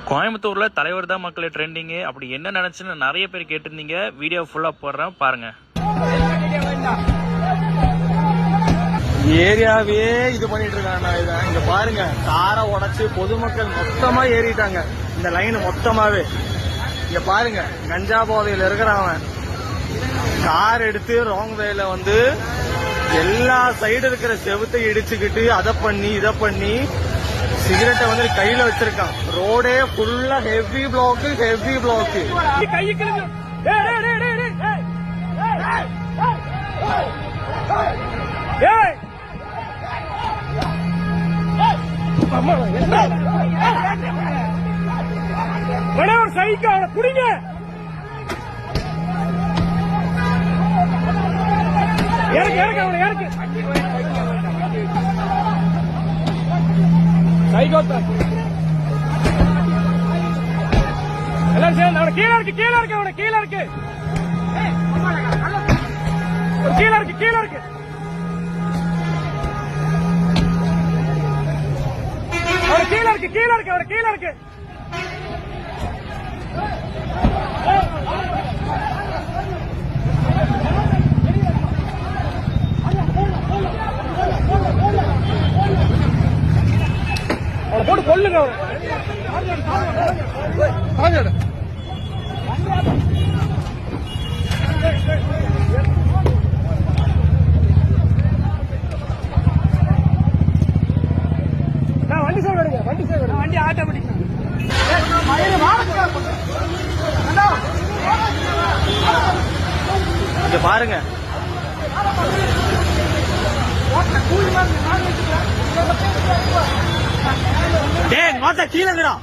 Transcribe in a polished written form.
கோயம்புத்தூர்ல தலைவர் தான் மக்களே ட்ரெண்டிங்கு. அப்படி என்ன நினைச்சுன்னு நிறைய பேர் கேட்டிருந்தீங்க. வீடியோ ஃபுல்லா போடுறேன் பாருங்க. ஏரியாவே இது பண்ணிட்டு இருக்காங்க. இங்க பாருங்க, காரை உடைச்சு பொதுமக்கள் மொத்தமா ஏறிட்டாங்க. இந்த லைன் மொத்தமாவே இங்க பாருங்க. கஞ்சா போதையில இருக்கிறவன் கார் எடுத்து ராங் வேல வந்து எல்லா சைடு இருக்கிற செவுத்தை இடிச்சுக்கிட்டு அதை பண்ணி இதை பண்ணி சிகரெட்டை வந்து கையில வச்சிருக்கான். ரோடே ஃபுல்லா ஹெவி பிளாக். ஒரு சைக்கோ அவனை குடிங்க. இறக்கு அவனை இறக்கு. சைக்கோ எல்லாரும் சேர்ந்து அவனை கீழே இருக்கு அவனை கீழே இருக்கு அவனை கீழே இருக்கு. போட்டு கொல்லுங்க அவரை. வண்டி ஆட்டோமேட்டிக் இங்க பாருங்க. டேய் மாத்தா கீழே இருக்கிறான்.